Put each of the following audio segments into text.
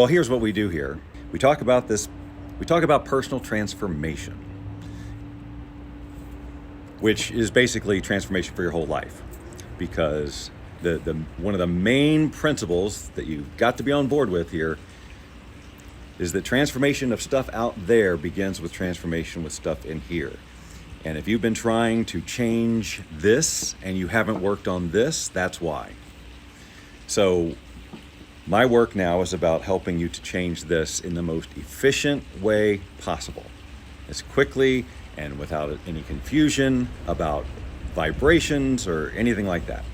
Well, here's what we do here. We talk about this. We talk about personal transformation, which is basically transformation for your whole life, because the one of the main principles that you've got to be on board with here is that transformation of stuff out there begins with transformation with stuff in here. And if you've been trying to change this and you haven't worked on this, that's why. So my work now is about helping you to change this in the most efficient way possible, as quickly and without any confusion about vibrations or anything like that.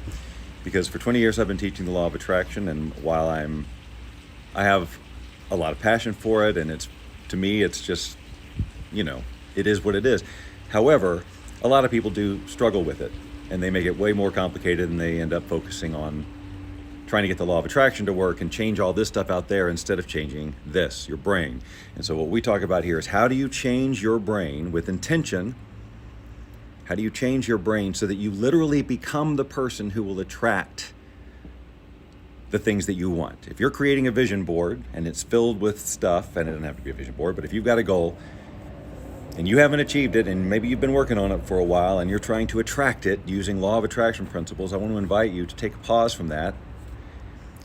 Because for 20 years I've been teaching the law of attraction, and while I have a lot of passion for it, and to me it's just, it is what it is. However, a lot of people do struggle with it, and they make it way more complicated, and they end up focusing on trying to get the law of attraction to work and change all this stuff out there instead of changing this, your brain. And so what we talk about here is, how do you change your brain with intention? How do you change your brain so that you literally become the person who will attract the things that you want? If you're creating a vision board and it's filled with stuff, and it doesn't have to be a vision board, but if you've got a goal and you haven't achieved it, and maybe you've been working on it for a while and you're trying to attract it using law of attraction principles, I want to invite you to take a pause from that.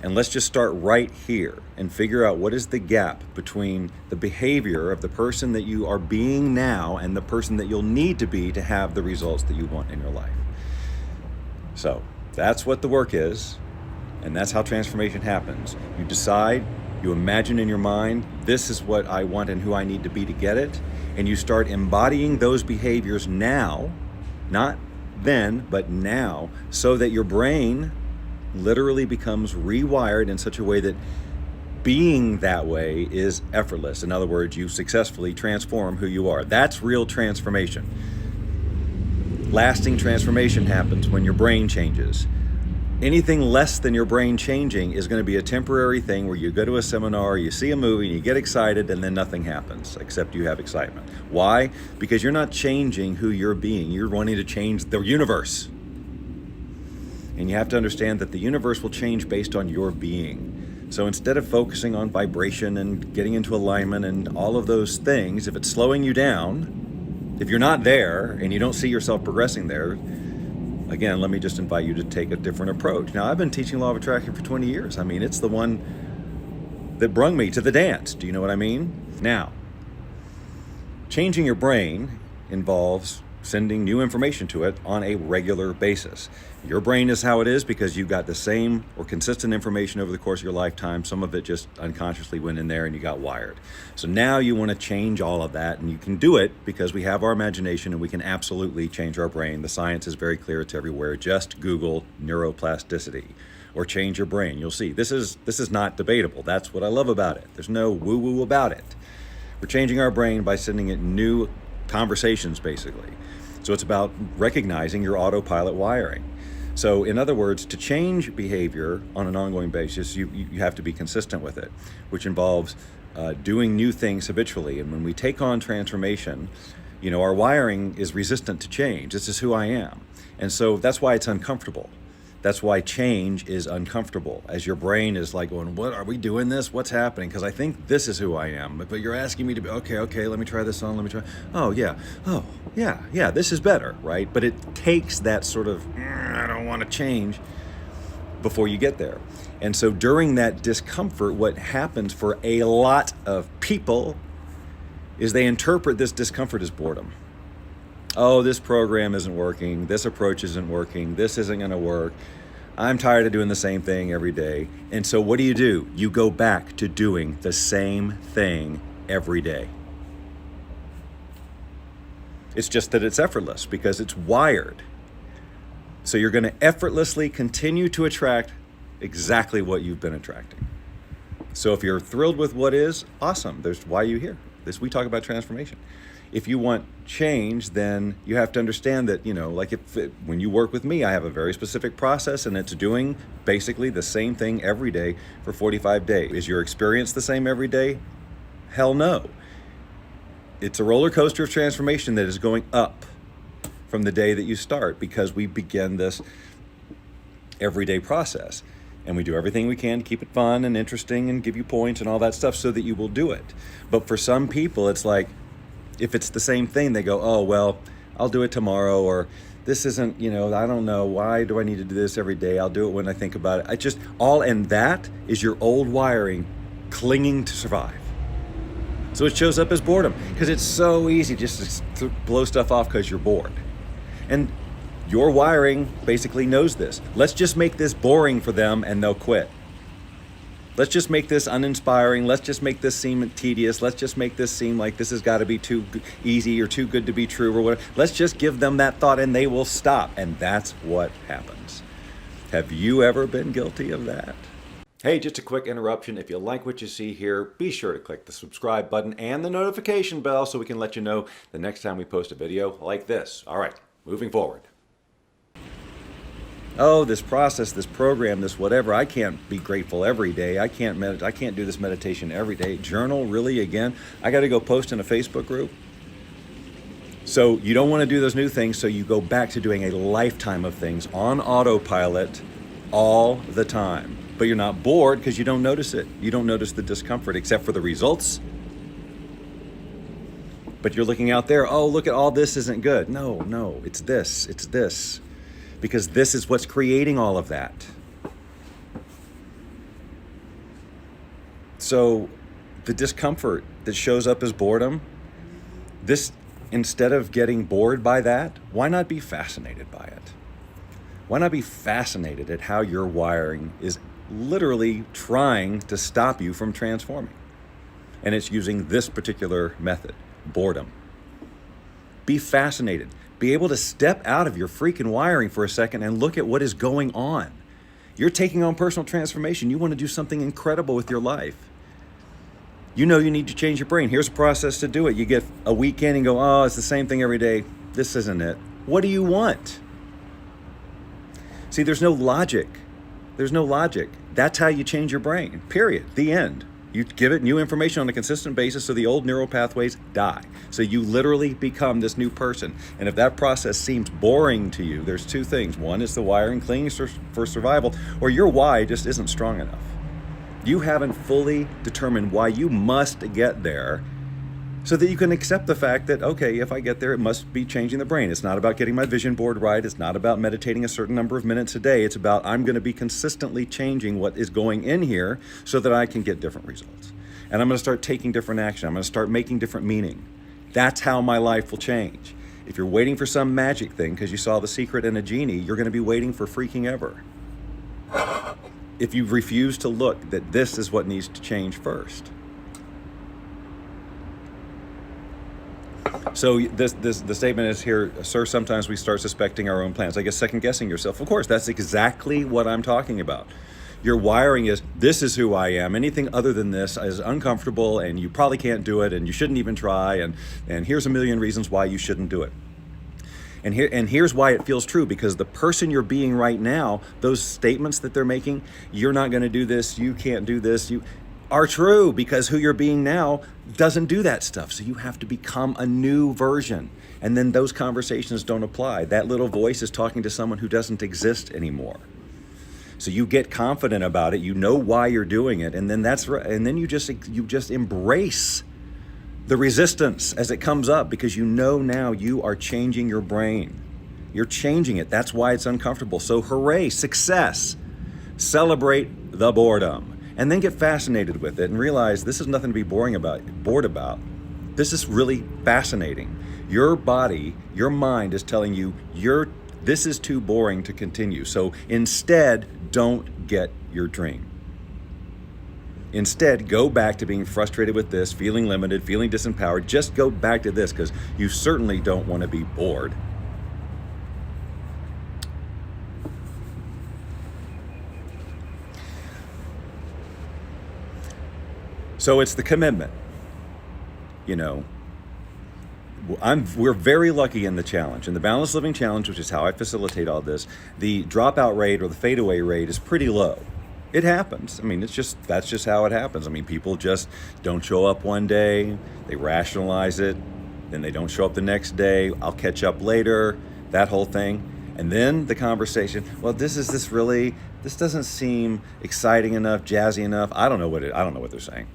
And let's just start right here and figure out what is the gap between the behavior of the person that you are being now and the person that you'll need to be to have the results that you want in your life. So that's what the work is, and that's how transformation happens. You decide, you imagine in your mind, this is what I want and who I need to be to get it, and you start embodying those behaviors now, not then, but now, so that your brain literally becomes rewired in such a way that being that way is effortless. In other words, you successfully transform who you are. That's real transformation. Lasting transformation happens when your brain changes. Anything less than your brain changing is going to be a temporary thing where you go to a seminar, you see a movie, and you get excited, and then nothing happens except you have excitement. Why? Because you're not changing who you're being. You're wanting to change the universe. And you have to understand that the universe will change based on your being. So instead of focusing on vibration and getting into alignment and all of those things, if it's slowing you down, if you're not there and you don't see yourself progressing there, again, let me just invite you to take a different approach. Now, I've been teaching law of attraction for 20 years. I mean, it's the one that brung me to the dance. Do you know what I mean? Now, changing your brain involves sending new information to it on a regular basis. Your brain is how it is because you got the same or consistent information over the course of your lifetime. Some of it just unconsciously went in there and you got wired. So now you want to change all of that, and you can do it because we have our imagination and we can absolutely change our brain. The science is very clear, it's everywhere. Just Google neuroplasticity or change your brain. You'll see this is not debatable. That's what I love about it. There's no woo-woo about it. We're changing our brain by sending it new conversations, basically. So it's about recognizing your autopilot wiring. So in other words, to change behavior on an ongoing basis, you have to be consistent with it, which involves doing new things habitually. And when we take on transformation, our wiring is resistant to change. This is who I am. And so that's why it's uncomfortable. That's why change is uncomfortable, as your brain is like going, what are we doing this? What's happening? Because I think this is who I am. But you're asking me to be, okay, let me try this on, let me try. Oh, yeah, this is better, right? But it takes that sort of, I don't want to change before you get there. And so during that discomfort, what happens for a lot of people is they interpret this discomfort as boredom. Oh, this program isn't working, this approach isn't working, this isn't going to work, I'm tired of doing the same thing every day. And so what do? You go back to doing the same thing every day. It's just that it's effortless because it's wired. So you're going to effortlessly continue to attract exactly what you've been attracting. So if you're thrilled with what is, awesome. There's why you're here. We talk about transformation. If you want change, then you have to understand that, when you work with me, I have a very specific process, and it's doing basically the same thing every day for 45 days. Is your experience the same every day? Hell no. It's a roller coaster of transformation that is going up from the day that you start, because we begin this everyday process. And we do everything we can to keep it fun and interesting and give you points and all that stuff so that you will do it. But for some people, it's like, if it's the same thing, they go, oh, well, I'll do it tomorrow, or this isn't, I don't know, why do I need to do this every day? I'll do it when I think about it. And that is your old wiring clinging to survive. So it shows up as boredom, because it's so easy just to blow stuff off because you're bored. And your wiring basically knows this. Let's just make this boring for them and they'll quit. Let's just make this uninspiring. Let's just make this seem tedious. Let's just make this seem like this has got to be too easy or too good to be true or whatever. Let's just give them that thought and they will stop. And that's what happens. Have you ever been guilty of that? Hey, just a quick interruption. If you like what you see here, be sure to click the subscribe button and the notification bell so we can let you know the next time we post a video like this. All right, moving forward. Oh, this process, this program, this whatever, I can't be grateful every day. I can't do this meditation every day. Journal, really, again? I got to go post in a Facebook group? So you don't want to do those new things, so you go back to doing a lifetime of things on autopilot all the time. But you're not bored because you don't notice it. You don't notice the discomfort except for the results. But you're looking out there, oh, look at all this isn't good. No, it's this. Because this is what's creating all of that. So the discomfort that shows up as boredom, this, instead of getting bored by that, why not be fascinated by it? Why not be fascinated at how your wiring is literally trying to stop you from transforming? And it's using this particular method, boredom. Be fascinated. Be able to step out of your freaking wiring for a second and look at what is going on. You're taking on personal transformation. You want to do something incredible with your life. You know you need to change your brain. Here's a process to do it. You get a weekend and go, oh, it's the same thing every day. This isn't it. What do you want? See, there's no logic. There's no logic. That's how you change your brain, period. The end. You give it new information on a consistent basis so the old neural pathways die. So you literally become this new person. And if that process seems boring to you, there's two things. One is the wiring clinging for survival, or your why just isn't strong enough. You haven't fully determined why you must get there so that you can accept the fact that, okay, if I get there, it must be changing the brain. It's not about getting my vision board right. It's not about meditating a certain number of minutes a day. It's about I'm going to be consistently changing what is going in here so that I can get different results. And I'm going to start taking different action. I'm going to start making different meaning. That's how my life will change. If you're waiting for some magic thing because you saw The Secret and a genie, you're going to be waiting for freaking ever. If you refuse to look that this is what needs to change first. So the statement is here, sir, sometimes we start suspecting our own plans. I guess second guessing yourself. Of course, that's exactly what I'm talking about. Your wiring is, this is who I am. Anything other than this is uncomfortable and you probably can't do it and you shouldn't even try and here's a million reasons why you shouldn't do it. And here's why it feels true, because the person you're being right now, those statements that they're making, you're not going to do this, you can't do this, are true, because who you're being now doesn't do that stuff. So you have to become a new version. And then those conversations don't apply. That little voice is talking to someone who doesn't exist anymore. So you get confident about it, you know why you're doing it, and then you just embrace the resistance as it comes up, because you know now you are changing your brain. You're changing it. That's why it's uncomfortable. So hooray, success. Celebrate the boredom. And then get fascinated with it and realize this is nothing to be bored about. This is really fascinating. Your body, your mind is telling you this is too boring to continue. So instead, don't get your dream. Instead, go back to being frustrated with this, feeling limited, feeling disempowered. Just go back to this, because you certainly don't want to be bored. So it's the commitment. We're very lucky in the challenge. In the Balanced Living Challenge, which is how I facilitate all this, the dropout rate or the fadeaway rate is pretty low. It happens. That's just how it happens. People just don't show up one day, they rationalize it, then they don't show up the next day, I'll catch up later, that whole thing. And then the conversation, well, this doesn't seem exciting enough, jazzy enough. I don't know what they're saying.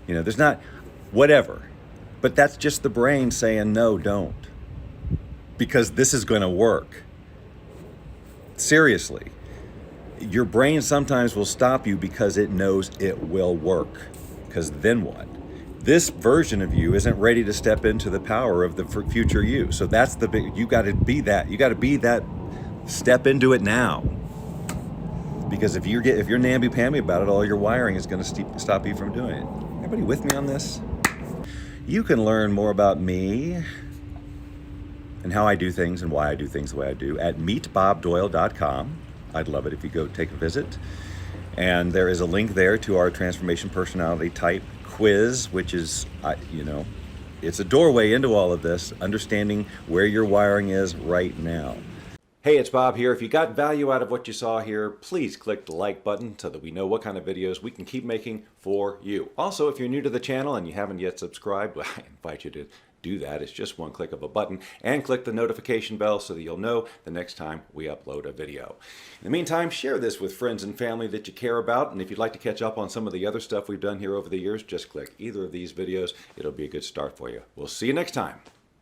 You know, there's not, whatever. But that's just the brain saying, no, don't. Because this is going to work. Seriously. Your brain sometimes will stop you because it knows it will work. Because then what? This version of you isn't ready to step into the power of the future you. So that's the big, you got to be that. You got to be that, step into it now. Because if you're namby-pamby about it, all your wiring is going to stop you from doing it. Everybody with me on this? You can learn more about me and how I do things and why I do things the way I do at meetbobdoyle.com. I'd love it if you go take a visit. And there is a link there to our transformation personality type quiz, which is, it's a doorway into all of this, understanding where your wiring is right now. Hey, it's Bob here. If you got value out of what you saw here, please click the like button so that we know what kind of videos we can keep making for you. Also, if you're new to the channel and you haven't yet subscribed, well, I invite you to do that. It's just one click of a button, and click the notification bell so that you'll know the next time we upload a video. In the meantime, share this with friends and family that you care about, and if you'd like to catch up on some of the other stuff we've done here over the years, just click either of these videos. It'll be a good start for you. We'll see you next time.